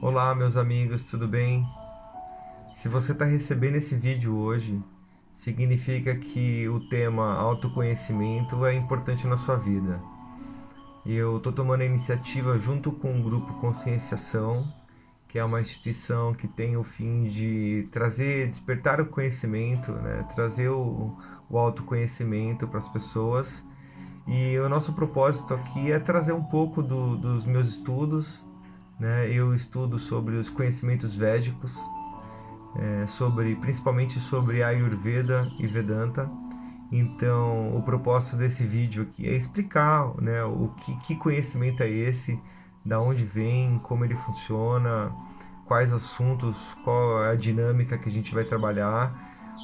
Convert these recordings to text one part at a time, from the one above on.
Olá, meus amigos, tudo bem? Se você está recebendo esse vídeo hoje, significa que o tema autoconhecimento é importante na sua vida. Eu estou tomando a iniciativa junto com o Grupo Conscienciação, que é uma instituição que tem o fim de despertar o conhecimento, né? Trazer o autoconhecimento para as pessoas. E o nosso propósito aqui é trazer um pouco dos meus estudos, né? Eu estudo sobre os conhecimentos védicos, principalmente sobre Ayurveda e Vedanta. Então, o propósito desse vídeo aqui é explicar, né, que conhecimento é esse, da onde vem, como ele funciona, quais assuntos, qual é a dinâmica que a gente vai trabalhar,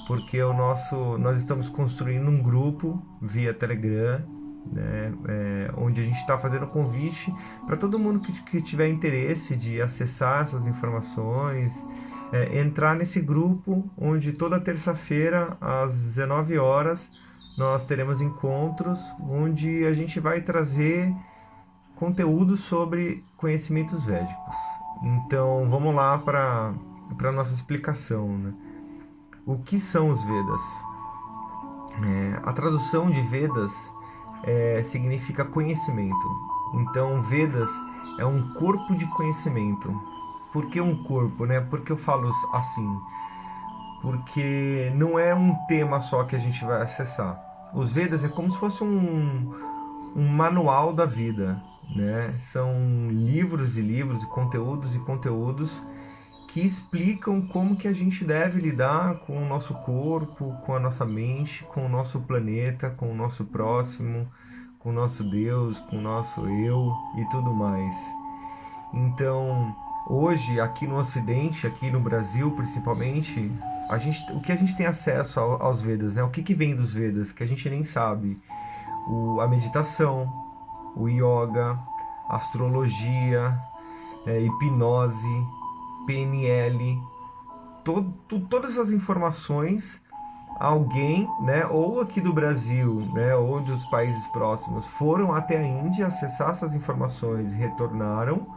porque nós estamos construindo um grupo via Telegram, né, onde a gente está fazendo convite para todo mundo que tiver interesse de acessar essas informações, entrar nesse grupo, onde toda terça-feira às 19 horas nós teremos encontros onde a gente vai trazer conteúdo sobre conhecimentos védicos. Então vamos lá para a nossa explicação, né? O que são os Vedas? A tradução de Vedas significa conhecimento. Então, Vedas é um corpo de conhecimento. Por que um corpo, né? Por que eu falo assim? Porque não é um tema só que a gente vai acessar. Os Vedas é como se fosse um manual da vida, né? São livros e livros, e conteúdos que explicam como que a gente deve lidar com o nosso corpo, com a nossa mente, com o nosso planeta, com o nosso próximo, com o nosso Deus, com o nosso eu e tudo mais. Então, hoje, aqui no Ocidente, aqui no Brasil principalmente, o que a gente tem acesso aos Vedas, né? O que vem dos Vedas, que a gente nem sabe? A meditação, o yoga, a astrologia, hipnose, PNL, todas essas informações, alguém, né, ou aqui do Brasil, né, ou dos países próximos, foram até a Índia acessar essas informações e retornaram,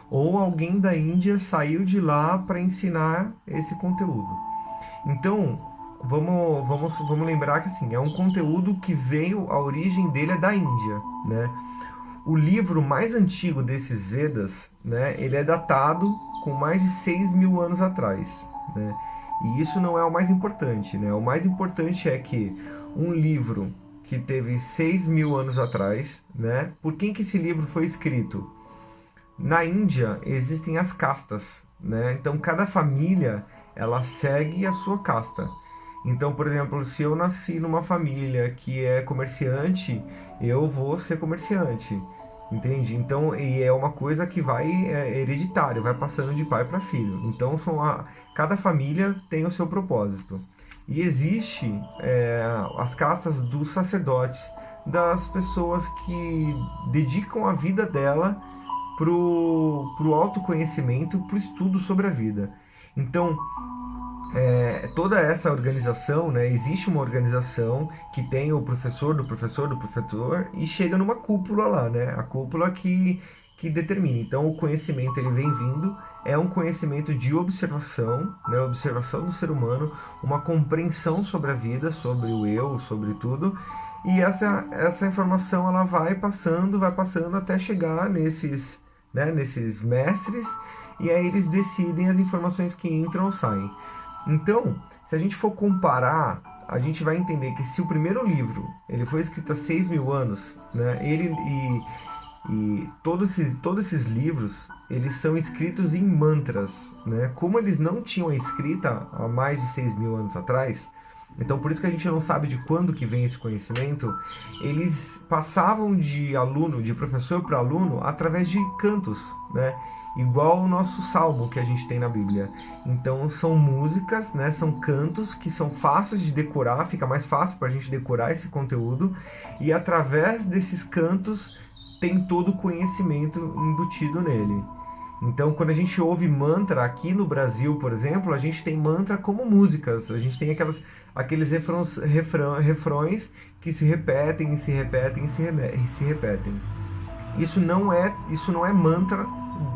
ou alguém da Índia saiu de lá para ensinar esse conteúdo. Então, vamos lembrar que assim, é um conteúdo que veio, a origem dele é da Índia, né? O livro mais antigo desses Vedas, né, ele é datado com mais de 6.000 anos atrás, né? E isso não é o mais importante, né? O mais importante é que um livro que teve 6.000 anos atrás, né? Por quem que esse livro foi escrito? Na Índia existem as castas, né? Então cada família ela segue a sua casta. Então, por exemplo, se eu nasci numa família que é comerciante, eu vou ser comerciante, entende? Então, e é uma coisa que vai hereditário, vai passando de pai para filho. Então, cada família tem o seu propósito. E existe as castas dos sacerdotes, das pessoas que dedicam a vida dela pro autoconhecimento, pro estudo sobre a vida. Então, toda essa organização, né, existe uma organização que tem o professor do professor do professor e chega numa cúpula lá, né, a cúpula que determina. Então, o conhecimento ele vem vindo, é um conhecimento de observação, né, observação do ser humano, uma compreensão sobre a vida, sobre o eu, sobre tudo. E essa informação ela vai passando até chegar nesses mestres, e aí eles decidem as informações que entram ou saem. Então, se a gente for comparar, a gente vai entender que se o primeiro livro ele foi escrito há 6.000 anos, né, e todos esses livros eles são escritos em mantras, né? Como eles não tinham a escrita há mais de 6.000 anos atrás, então por isso que a gente não sabe de quando que vem esse conhecimento, eles passavam de professor para aluno através de cantos, né? Igual o nosso salmo que a gente tem na Bíblia. Então são músicas, né? São cantos que são fáceis de decorar, fica mais fácil para a gente decorar esse conteúdo, e através desses cantos tem todo o conhecimento embutido nele. Então, quando a gente ouve mantra aqui no Brasil, por exemplo, a gente tem mantra como músicas. A gente tem aqueles refrões que se repetem, se repetem, se repetem. Isso não é mantra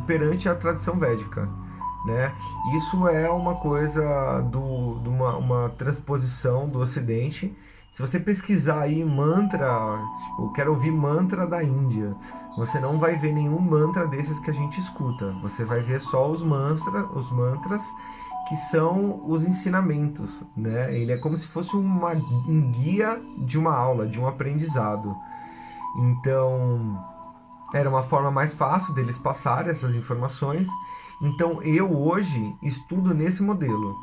perante a tradição védica, né? Isso é uma coisa de uma transposição do Ocidente. Se você pesquisar aí mantra, tipo, quero ouvir mantra da Índia, você não vai ver nenhum mantra desses que a gente escuta. Você vai ver só os mantras que são os ensinamentos, né? Ele é como se fosse um guia de uma aula, de um aprendizado. Então, era uma forma mais fácil deles passarem essas informações. Então, eu hoje estudo nesse modelo.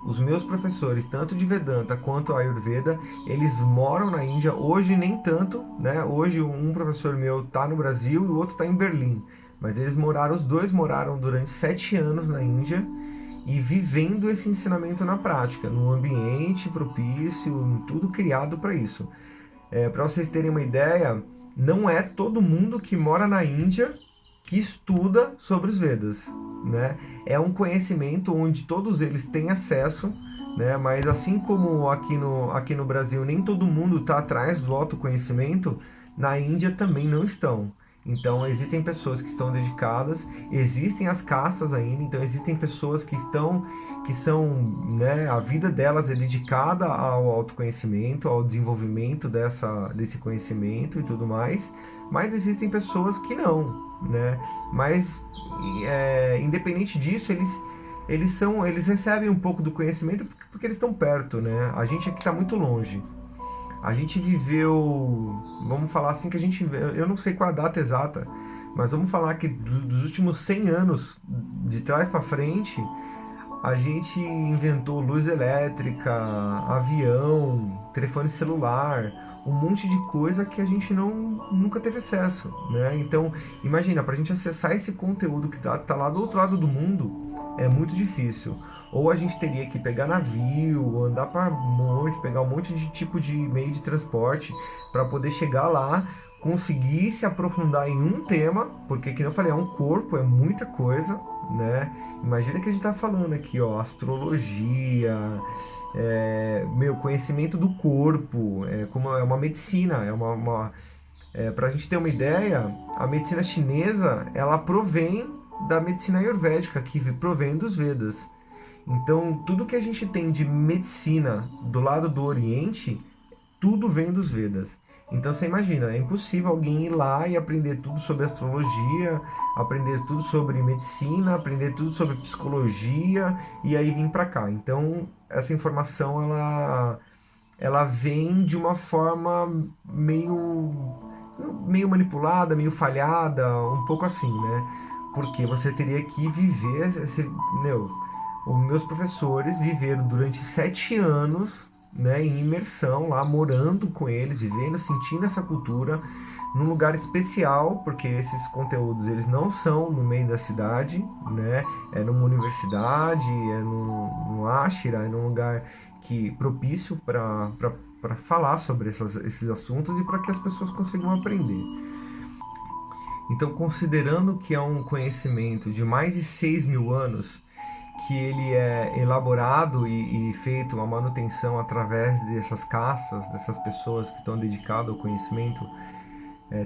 Os meus professores, tanto de Vedanta quanto Ayurveda, eles moram na Índia. Hoje nem tanto, né? Hoje um professor meu está no Brasil e o outro está em Berlim. Mas os dois moraram durante 7 anos na Índia e vivendo esse ensinamento na prática, num ambiente propício, tudo criado para isso. Para vocês terem uma ideia, não é todo mundo que mora na Índia que estuda sobre os Vedas, né? É um conhecimento onde todos eles têm acesso, né? Mas assim como aqui no Brasil nem todo mundo está atrás do autoconhecimento, na Índia também não estão. Então existem pessoas que estão dedicadas, existem as castas ainda, então existem pessoas que são, né, a vida delas é dedicada ao autoconhecimento, ao desenvolvimento desse conhecimento e tudo mais, mas existem pessoas que não, né? Mas independente disso, eles recebem um pouco do conhecimento porque eles estão perto, né? A gente aqui está muito longe. A gente viveu, vamos falar assim que eu não sei qual a data exata, mas vamos falar que dos últimos 100 anos de trás para frente, a gente inventou luz elétrica, avião, telefone celular, um monte de coisa que a gente nunca teve acesso, né? Então, imagina, para a gente acessar esse conteúdo que tá lá do outro lado do mundo, é muito difícil. Ou a gente teria que pegar navio, andar para pegar um monte de tipo de meio de transporte para poder chegar lá, conseguir se aprofundar em um tema, porque, como eu falei, é um corpo, é muita coisa, né? Imagina que a gente está falando aqui, ó, astrologia, conhecimento do corpo, como é uma medicina, para a gente ter uma ideia, a medicina chinesa, ela provém da medicina ayurvédica, que provém dos Vedas. Então, tudo que a gente tem de medicina do lado do Oriente, tudo vem dos Vedas. Então, você imagina, é impossível alguém ir lá e aprender tudo sobre astrologia, aprender tudo sobre medicina, aprender tudo sobre psicologia e aí vir para cá. Então, essa informação, ela vem de uma forma meio manipulada, meio falhada, um pouco assim, né? Porque você teria que viver, os meus professores viveram durante 7 anos, né, em imersão lá, morando com eles, vivendo, sentindo essa cultura, num lugar especial, porque esses conteúdos eles não são no meio da cidade, né, é numa universidade, é num ashram, é num lugar propício para falar sobre esses assuntos e para que as pessoas consigam aprender. Então, considerando que é um conhecimento de mais de 6.000 anos, que ele é elaborado e feito uma manutenção através dessas castas, dessas pessoas que estão dedicadas ao conhecimento,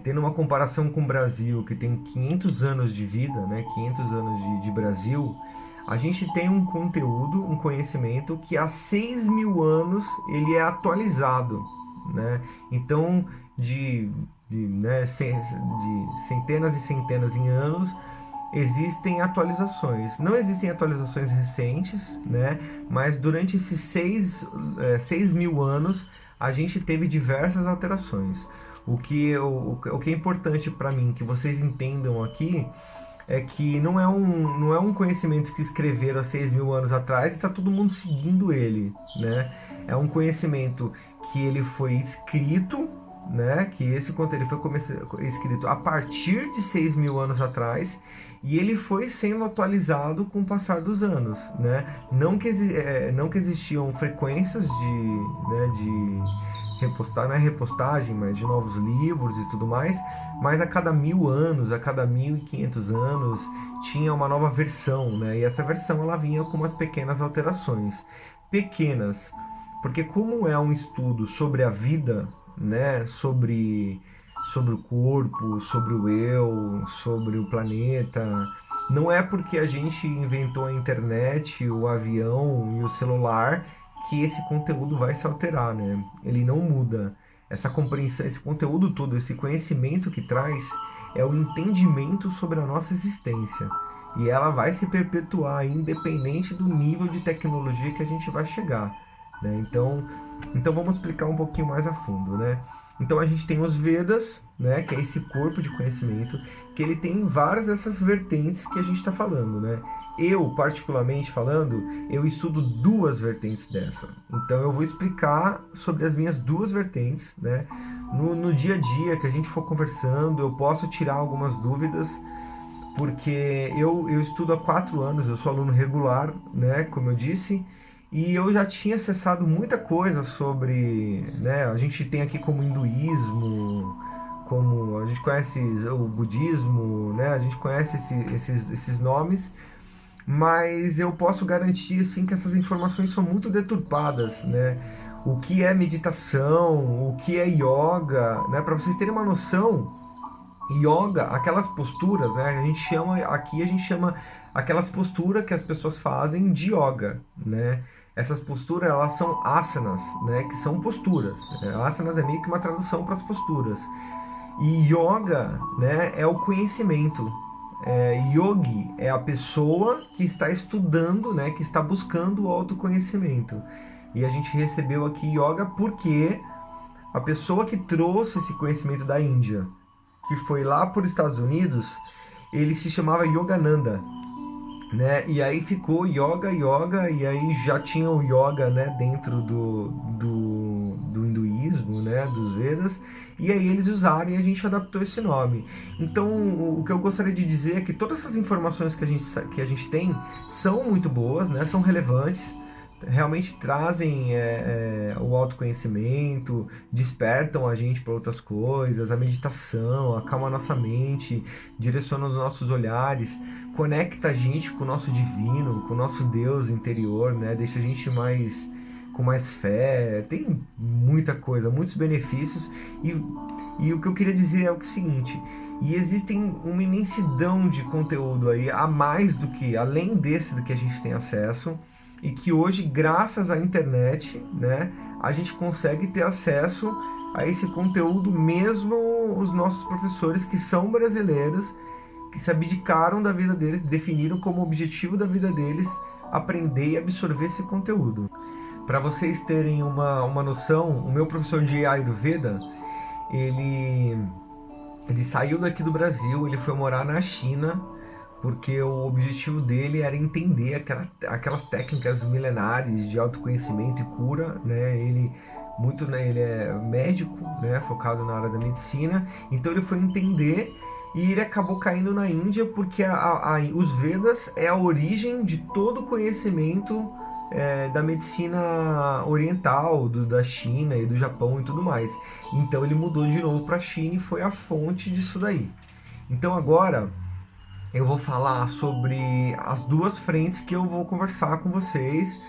tendo uma comparação com o Brasil, que tem 500 anos de vida, né, 500 anos de Brasil, a gente tem um conteúdo, um conhecimento que há 6.000 anos ele é atualizado, né? Então, de centenas e centenas de anos, existem atualizações. Não existem atualizações recentes, né? Mas durante esses 6.000 anos, a gente teve diversas alterações. O que é importante para mim que vocês entendam aqui é que não é um conhecimento que escreveram há 6.000 anos atrás e está todo mundo seguindo ele, né? É um conhecimento que ele foi escrito, né? Que esse conteúdo foi escrito a partir de 6.000 anos atrás e ele foi sendo atualizado com o passar dos anos, né? Não que existiam frequências de repostar, não é repostagem, mas de novos livros e tudo mais, mas a cada 1.000 anos, a cada 1.500 anos, tinha uma nova versão, né? E essa versão ela vinha com umas pequenas alterações. Pequenas, porque como é um estudo sobre a vida, né? Sobre o corpo, sobre o eu, sobre o planeta, Não é porque a gente inventou a internet, o avião e o celular que esse conteúdo vai se alterar, né? Ele não muda. Essa compreensão, esse conteúdo todo, esse conhecimento que traz é o entendimento sobre a nossa existência. E ela vai se perpetuar independente do nível de tecnologia que a gente vai chegar, né? Então vamos explicar um pouquinho mais a fundo, né? Então a gente tem os Vedas, né, que é esse corpo de conhecimento, que ele tem várias dessas vertentes que a gente está falando, né? Eu, particularmente falando, eu estudo duas vertentes dessa. Então eu vou explicar sobre as minhas duas vertentes, né? No dia a dia que a gente for conversando, eu posso tirar algumas dúvidas, porque eu estudo há 4 anos, eu sou aluno regular, né, como eu disse, e eu já tinha acessado muita coisa sobre, né, a gente tem aqui como hinduísmo, como a gente conhece o budismo, né, a gente conhece esses nomes, mas eu posso garantir assim que essas informações são muito deturpadas, né? O que é meditação, o que é yoga, né? Para vocês terem uma noção, yoga, aquelas posturas, né? A gente chama aquelas posturas que as pessoas fazem de yoga, né? Essas posturas, elas são asanas, né? Que são posturas. Asanas é meio que uma tradução para as posturas. E yoga, né? É o conhecimento. Yogi é a pessoa que está estudando, né? Que está buscando o autoconhecimento. E a gente recebeu aqui yoga porque a pessoa que trouxe esse conhecimento da Índia, que foi lá para os Estados Unidos, ele se chamava Yogananda, né? E aí ficou yoga, e aí já tinha o yoga, né, dentro do hinduísmo, né, dos Vedas, e aí eles usaram e a gente adaptou esse nome. Então, o que eu gostaria de dizer é que todas essas informações que a gente tem são muito boas, né, são relevantes, realmente trazem o autoconhecimento, despertam a gente para outras coisas, a meditação, acalma a nossa mente, direciona os nossos olhares, conecta a gente com o nosso divino, com o nosso Deus interior, né? Deixa a gente com mais fé, tem muita coisa, muitos benefícios, e o que eu queria dizer é o seguinte: e existem uma imensidão de conteúdo aí, a mais do que, além desse do que a gente tem acesso, e que hoje, graças à internet, né, a gente consegue ter acesso a esse conteúdo, mesmo os nossos professores que são brasileiros, que se abdicaram da vida deles, definiram como objetivo da vida deles aprender e absorver esse conteúdo. Para vocês terem uma noção, o meu professor de Ayurveda, ele saiu daqui do Brasil, ele foi morar na China, porque o objetivo dele era entender aquelas técnicas milenares de autoconhecimento e cura, né? Ele é médico, né? Focado na área da medicina, então ele foi entender e ele acabou caindo na Índia porque os Vedas é a origem de todo o conhecimento da medicina oriental, da China e do Japão e tudo mais. Então ele mudou de novo para a China e foi a fonte disso daí. Então agora eu vou falar sobre as duas frentes que eu vou conversar com vocês,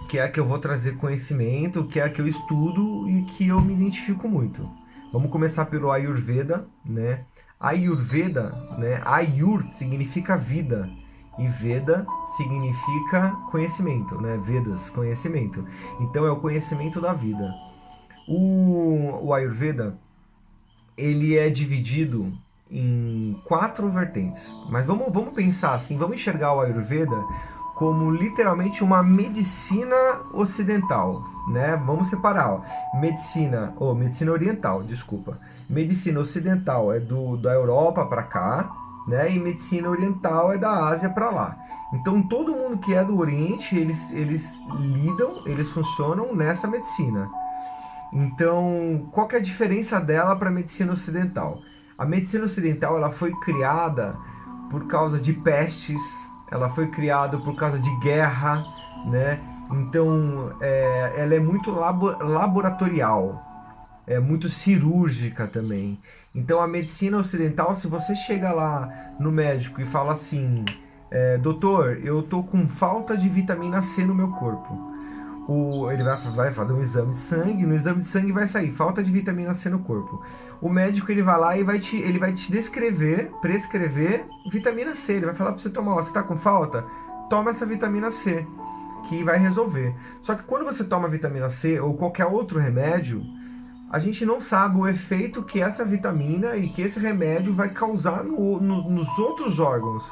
que é a que eu vou trazer conhecimento, que é a que eu estudo e que eu me identifico muito. Vamos começar pelo Ayurveda, né? Ayurveda, né? Ayur significa vida e Veda significa conhecimento, né? Vedas, conhecimento. Então é o conhecimento da vida. O Ayurveda, ele é dividido em 4 vertentes. Mas vamos pensar assim, vamos enxergar o Ayurveda como literalmente uma medicina ocidental, né? Vamos separar, ó. Medicina oriental, desculpa. Medicina ocidental é da Europa para cá, né? E medicina oriental é da Ásia para lá. Então todo mundo que é do Oriente, eles funcionam nessa medicina. Então, qual que é a diferença dela para a medicina ocidental? A medicina ocidental, ela foi criada por causa de pestes, ela foi criada por causa de guerra, né? Então, ela é muito laboratorial, é muito cirúrgica também. Então, a medicina ocidental, se você chega lá no médico e fala assim, doutor, eu tô com falta de vitamina C no meu corpo. Ele vai fazer um exame de sangue, no exame de sangue vai sair falta de vitamina C no corpo. O médico ele vai lá e ele vai te prescrever vitamina C. Ele vai falar para você tomar, ó, você tá com falta? Toma essa vitamina C, que vai resolver. Só que quando você toma vitamina C ou qualquer outro remédio, a gente não sabe o efeito que essa vitamina e que esse remédio vai causar nos outros órgãos,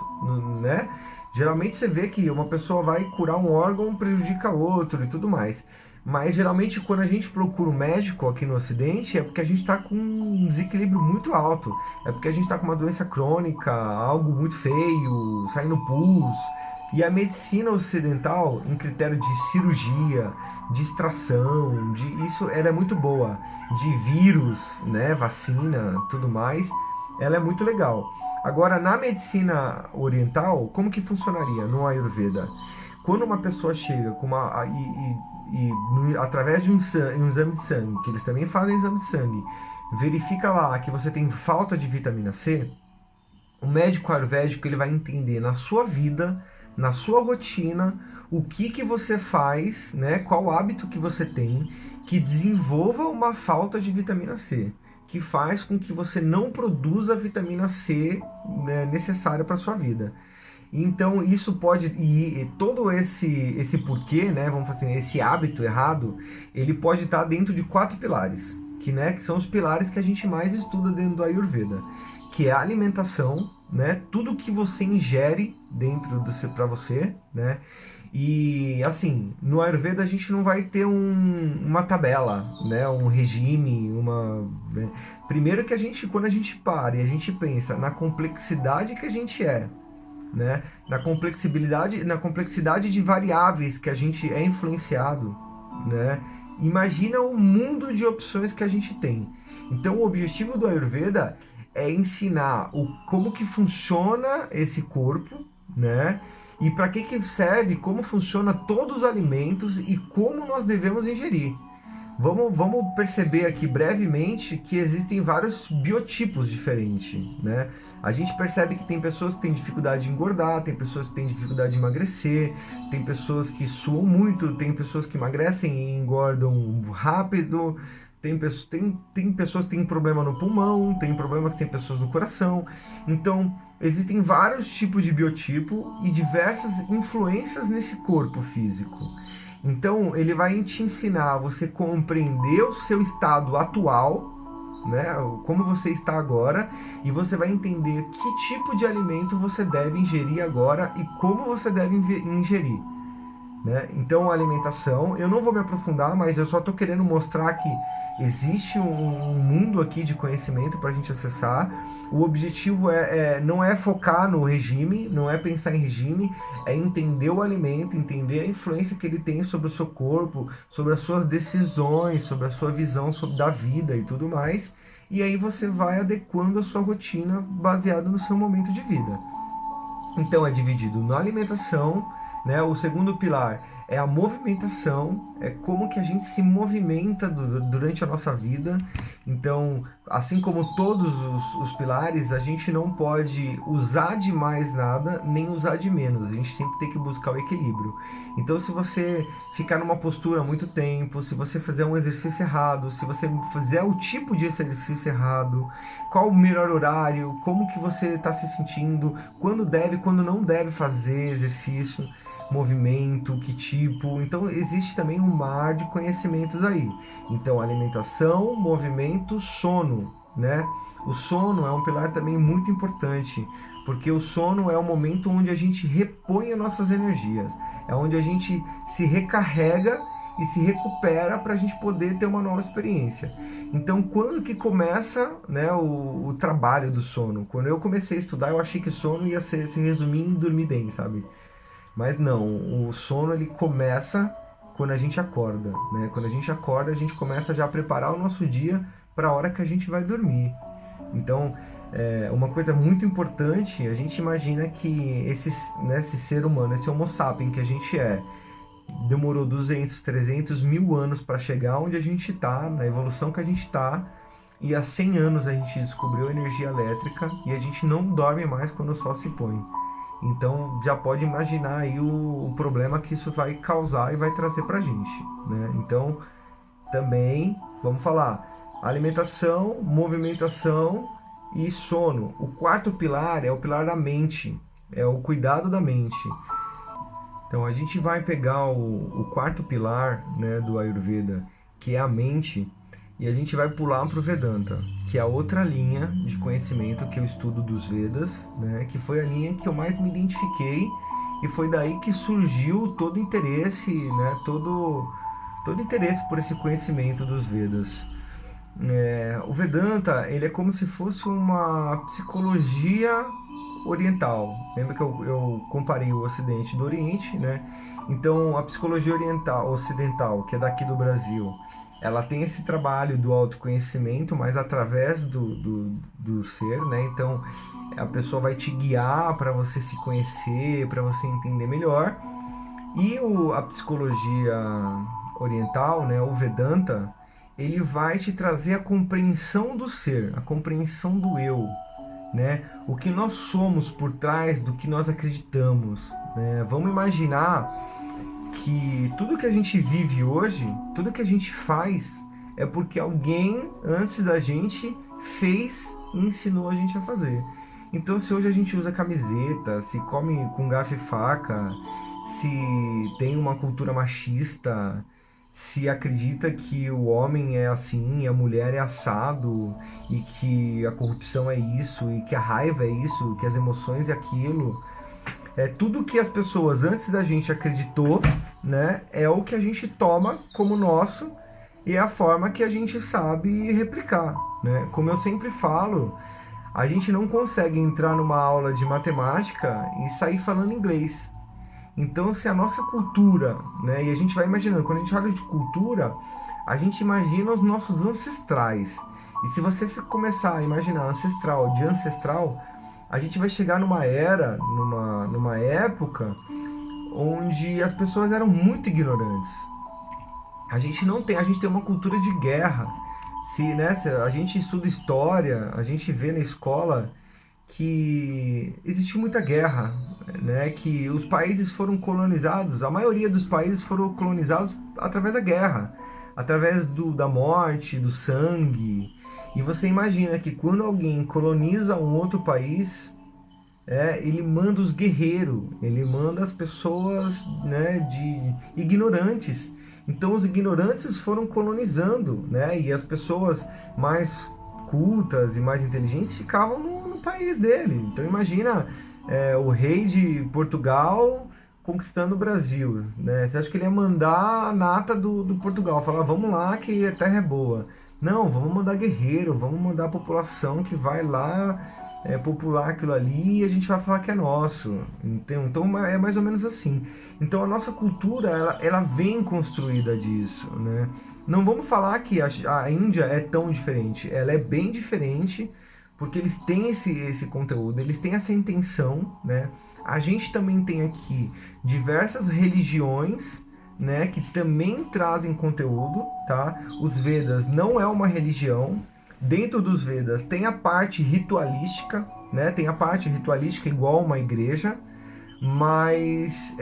né? Geralmente você vê que uma pessoa vai curar um órgão, prejudica outro e tudo mais. Mas geralmente quando a gente procura um médico aqui no Ocidente é porque a gente está com um desequilíbrio muito alto. É porque a gente está com uma doença crônica, algo muito feio, saindo pus. E a medicina ocidental, em critério de cirurgia, de extração, isso ela é muito boa. De vírus, né, vacina, tudo mais, ela é muito legal. Agora, na medicina oriental, como que funcionaria no Ayurveda? Quando uma pessoa chega com através de um exame de sangue, que eles também fazem exame de sangue, verifica lá que você tem falta de vitamina C, o médico ayurvédico ele vai entender na sua vida, na sua rotina, o que você faz, né? Qual hábito que você tem que desenvolva uma falta de vitamina C, que faz com que você não produza a vitamina C, né, necessária para sua vida. Então isso pode, e todo esse porquê, né, vamos fazer assim, esse hábito errado, ele pode estar dentro de 4 pilares, que são os pilares que a gente mais estuda dentro do Ayurveda, que é a alimentação, né, tudo que você ingere dentro do para você, né? E assim, no Ayurveda a gente não vai ter uma tabela, né, um regime, né? Primeiro que quando a gente para e a gente pensa na complexidade que a gente né, na complexidade de variáveis que a gente é influenciado, né? Imagina o mundo de opções que a gente tem. Então o objetivo do Ayurveda é ensinar como que funciona esse corpo, né? E para que serve, como funciona todos os alimentos e como nós devemos ingerir. Vamos perceber aqui brevemente que existem vários biotipos diferentes, né? A gente percebe que tem pessoas que têm dificuldade de engordar, tem pessoas que têm dificuldade de emagrecer, tem pessoas que suam muito, tem pessoas que emagrecem e engordam rápido, tem pessoas que têm problema no pulmão, tem pessoas no coração. Então, existem vários tipos de biotipo e diversas influências nesse corpo físico. Então, ele vai te ensinar a você compreender o seu estado atual, né, como você está agora, e você vai entender que tipo de alimento você deve ingerir agora e como você deve ingerir. Né? Então, a alimentação, eu não vou me aprofundar, mas eu só estou querendo mostrar que existe um mundo aqui de conhecimento para a gente acessar. O objetivo não é focar no regime, não é pensar em regime, é entender o alimento, entender a influência que ele tem sobre o seu corpo, sobre as suas decisões, sobre a sua visão da vida e tudo mais. E aí você vai adequando a sua rotina baseado no seu momento de vida. Então é dividido na alimentação, né? O segundo pilar é a movimentação, é como que a gente se movimenta durante a nossa vida. Então, assim como todos os pilares, a gente não pode usar de mais nada, nem usar de menos. A gente sempre tem que buscar o equilíbrio. Então, se você ficar numa postura há muito tempo, se você fizer um exercício errado, se você fizer o tipo de exercício errado, qual o melhor horário, como que você está se sentindo, quando deve, quando não deve fazer exercício, movimento, que tipo. Então existe também um mar de conhecimentos aí. Então alimentação, movimento, sono, né? O sono é um pilar também muito importante, porque o sono é o momento onde a gente repõe as nossas energias, é onde a gente se recarrega e se recupera para a gente poder ter uma nova experiência. Então, quando que começa, né, o trabalho do sono? Quando eu comecei a estudar, eu achei que sono ia se resumir em dormir bem, sabe? Mas não, o sono ele começa quando a gente acorda, né? Quando a gente acorda, a gente começa já a preparar o nosso dia para a hora que a gente vai dormir. Então, uma coisa muito importante, a gente imagina que esse ser humano, esse Homo sapiens que a gente demorou 200, 300 mil anos para chegar onde a gente está, na evolução que a gente está, e há 100 anos a gente descobriu a energia elétrica e a gente não dorme mais quando o sol se põe. Então já pode imaginar aí o problema que isso vai causar e vai trazer pra gente, né? Então também, vamos falar, alimentação, movimentação e sono. O quarto pilar é o pilar da mente, é o cuidado da mente. Então a gente vai pegar o quarto pilar, né, do Ayurveda, que é a mente, e a gente vai pular para o Vedanta, que é a outra linha de conhecimento que eu estudo dos Vedas, né, que foi a linha que eu mais me identifiquei e foi daí que surgiu todo o interesse, né, todo interesse por esse conhecimento dos Vedas. O Vedanta, ele é como se fosse uma psicologia oriental. Lembra que eu comparei o Ocidente do Oriente, né? Então, a psicologia oriental, ocidental, que é daqui do Brasil, ela tem esse trabalho do autoconhecimento, mas através do ser, né? Então, a pessoa vai te guiar para você se conhecer, para você entender melhor. E a psicologia oriental, né, o Vedanta, ele vai te trazer a compreensão do ser, a compreensão do eu, né? O que nós somos por trás do que nós acreditamos, né? Vamos imaginar que tudo que a gente vive hoje, tudo que a gente faz, é porque alguém antes da gente fez e ensinou a gente a fazer. Então, se hoje a gente usa camiseta, se come com garfo e faca, se tem uma cultura machista, se acredita que o homem é assim, a mulher é assado, e que a corrupção é isso, e que a raiva é isso, que as emoções é aquilo, é tudo que as pessoas antes da gente acreditou, né, é o que a gente toma como nosso e é a forma que a gente sabe replicar, né? Como eu sempre falo, a gente não consegue entrar numa aula de matemática e sair falando inglês. Então, se a nossa cultura, né, e a gente vai imaginando, quando a gente fala de cultura, a gente imagina os nossos ancestrais. E se você começar a imaginar ancestral de ancestral, a gente vai chegar numa era, numa época, onde as pessoas eram muito ignorantes. A gente tem uma cultura de guerra. Se a gente estuda história, a gente vê na escola que existe muita guerra, né? Que os países foram colonizados, a maioria dos países foram colonizados através da guerra, através da morte, do sangue. E você imagina que quando alguém coloniza um outro país, ele manda os guerreiros, ele manda as pessoas, né, de ignorantes. Então os ignorantes foram colonizando, né? E as pessoas mais cultas e mais inteligentes ficavam no país dele. Então imagina o rei de Portugal conquistando o Brasil, né? Você acha que ele ia mandar a nata do Portugal, falar, vamos lá que a terra é boa. Não, vamos mandar guerreiro, vamos mandar a população que vai lá popular aquilo ali e a gente vai falar que é nosso. Então é mais ou menos assim. Então a nossa cultura, ela vem construída disso, né? Não vamos falar que a Índia é tão diferente. Ela é bem diferente, porque eles têm esse conteúdo, eles têm essa intenção, né? A gente também tem aqui diversas religiões, né, que também trazem conteúdo, tá? Os Vedas não é uma religião. Dentro dos Vedas tem a parte ritualística, né? Tem a parte ritualística igual uma igreja, mas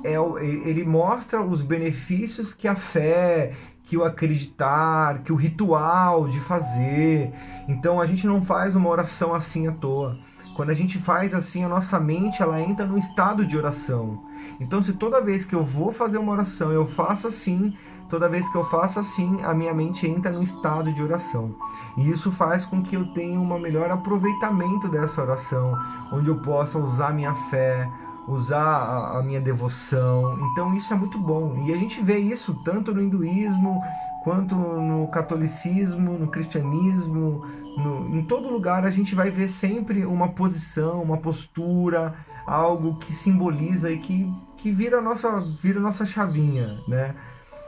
ele mostra os benefícios que a fé, que o acreditar, que o ritual de fazer. Então a gente não faz uma oração assim à toa. Quando a gente faz assim, a nossa mente ela entra num estado de oração. Então se toda vez que eu vou fazer uma oração eu faço assim, toda vez que eu faço assim, a minha mente entra num estado de oração. E isso faz com que eu tenha um melhor aproveitamento dessa oração, onde eu possa usar a minha fé, usar a minha devoção. Então isso é muito bom. E a gente vê isso tanto no hinduísmo, quanto no catolicismo, no cristianismo, em todo lugar a gente vai ver sempre uma posição, uma postura, algo que simboliza e que vira a nossa chavinha, né?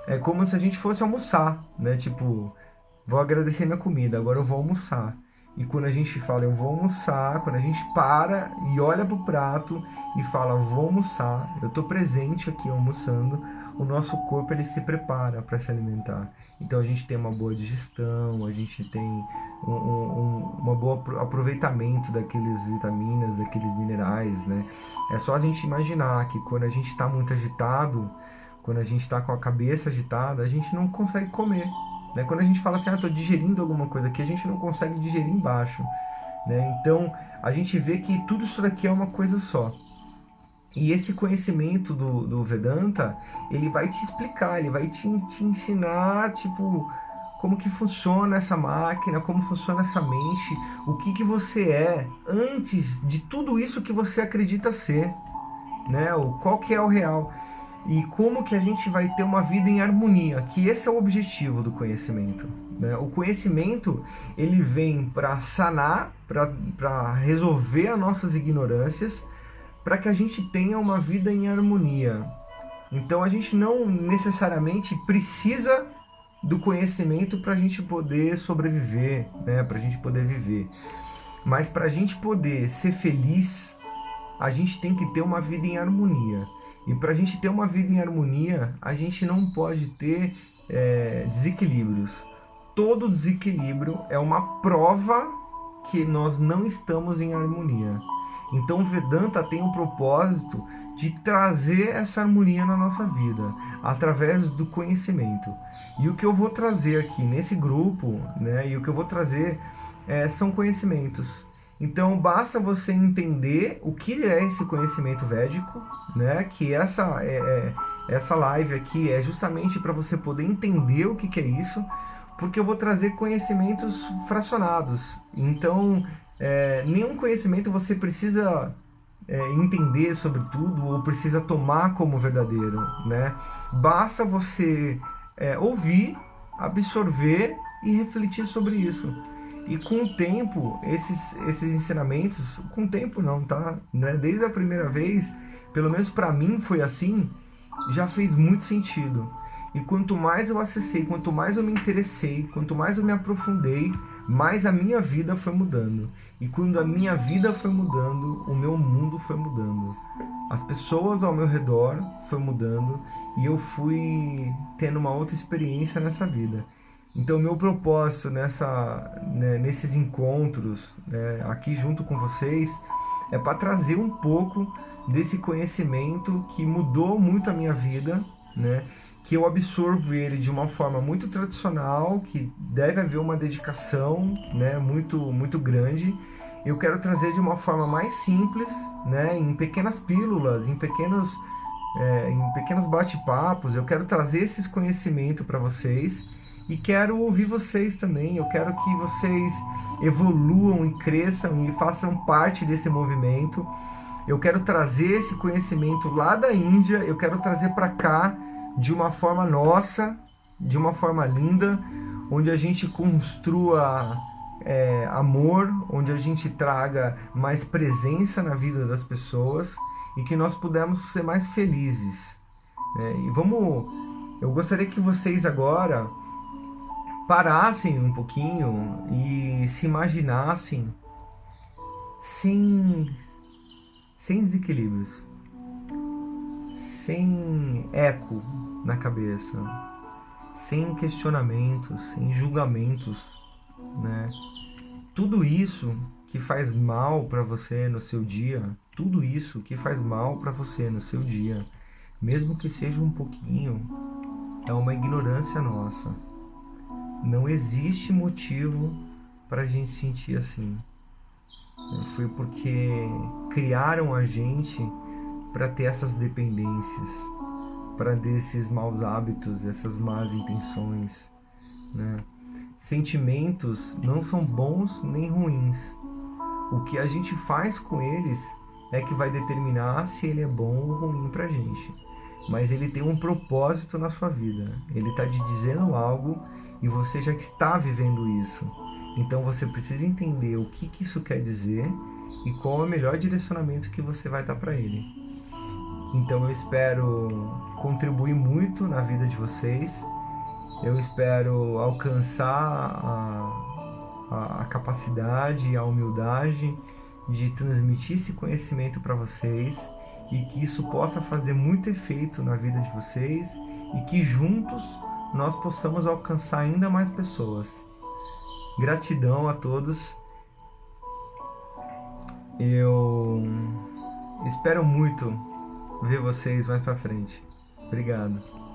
É como se a gente fosse almoçar, né? Tipo, vou agradecer minha comida, agora eu vou almoçar. E quando a gente fala eu vou almoçar, quando a gente para e olha pro prato e fala vou almoçar, eu tô presente aqui almoçando, o nosso corpo ele se prepara para se alimentar. Então a gente tem uma boa digestão, a gente tem uma boa aproveitamento daqueles vitaminas, daqueles minerais, né? É só a gente imaginar que quando a gente está muito agitado, quando a gente está com a cabeça agitada, a gente não consegue comer, né? Quando a gente fala assim, tô digerindo alguma coisa aqui, a gente não consegue digerir embaixo, né? Então, a gente vê que tudo isso daqui é uma coisa só. E esse conhecimento do Vedanta, ele vai te explicar, ele vai te ensinar, tipo, como que funciona essa máquina, como funciona essa mente, o que você é antes de tudo isso que você acredita ser, né? Qual que é o real. E como que a gente vai ter uma vida em harmonia, que esse é o objetivo do conhecimento, né? O conhecimento, ele vem para sanar, para resolver as nossas ignorâncias, para que a gente tenha uma vida em harmonia. Então a gente não necessariamente precisa do conhecimento para a gente poder sobreviver, né? Para a gente poder viver. Mas para a gente poder ser feliz, a gente tem que ter uma vida em harmonia. E para a gente ter uma vida em harmonia, a gente não pode ter desequilíbrios. Todo desequilíbrio é uma prova que nós não estamos em harmonia. Então o Vedanta tem o propósito de trazer essa harmonia na nossa vida, através do conhecimento. E o que eu vou trazer aqui nesse grupo, né, e o que eu vou trazer são conhecimentos. Então basta você entender o que é esse conhecimento védico, né, que essa live aqui é justamente para você poder entender o que é isso, porque eu vou trazer conhecimentos fracionados. Então, nenhum conhecimento você precisa entender sobre tudo ou precisa tomar como verdadeiro, né? Basta você ouvir, absorver e refletir sobre isso. E com o tempo, esses ensinamentos, com o tempo não, tá? Né? Desde a primeira vez, pelo menos para mim foi assim, já fez muito sentido. E quanto mais eu acessei, quanto mais eu me interessei, quanto mais eu me aprofundei, mais a minha vida foi mudando. E quando a minha vida foi mudando, o meu mundo foi mudando. As pessoas ao meu redor foi mudando e eu fui tendo uma outra experiência nessa vida. Então, o meu propósito nesses encontros, né, aqui junto com vocês, é para trazer um pouco desse conhecimento que mudou muito a minha vida, né? Que eu absorvo ele de uma forma muito tradicional, que deve haver uma dedicação, né, muito, muito grande. Eu quero trazer de uma forma mais simples, né, em pequenas pílulas, em pequenos bate-papos. Eu quero trazer esses conhecimentos para vocês e quero ouvir vocês também. Eu quero que vocês evoluam e cresçam e façam parte desse movimento. Eu quero trazer esse conhecimento lá da Índia, eu quero trazer para cá de uma forma nossa, de uma forma linda, onde a gente construa amor, onde a gente traga mais presença na vida das pessoas e que nós pudemos ser mais felizes. Eu gostaria que vocês agora parassem um pouquinho e se imaginassem sem desequilíbrios, sem eco na cabeça, sem questionamentos, sem julgamentos, né? Tudo isso que faz mal para você no seu dia, tudo isso que faz mal para você no seu dia, mesmo que seja um pouquinho, é uma ignorância nossa. Não existe motivo para a gente sentir assim. Foi porque criaram a gente para ter essas dependências, para ter esses maus hábitos, essas más intenções, né? Sentimentos não são bons nem ruins. O que a gente faz com eles é que vai determinar se ele é bom ou ruim pra gente. Mas ele tem um propósito na sua vida. Ele está te dizendo algo e você já está vivendo isso. Então você precisa entender o que isso quer dizer e qual é o melhor direcionamento que você vai dar para ele. Então eu espero contribuir muito na vida de vocês. Eu espero alcançar a capacidade, a humildade de transmitir esse conhecimento para vocês e que isso possa fazer muito efeito na vida de vocês e que juntos nós possamos alcançar ainda mais pessoas. Gratidão a todos. Eu espero muito ver vocês mais pra frente. Obrigado.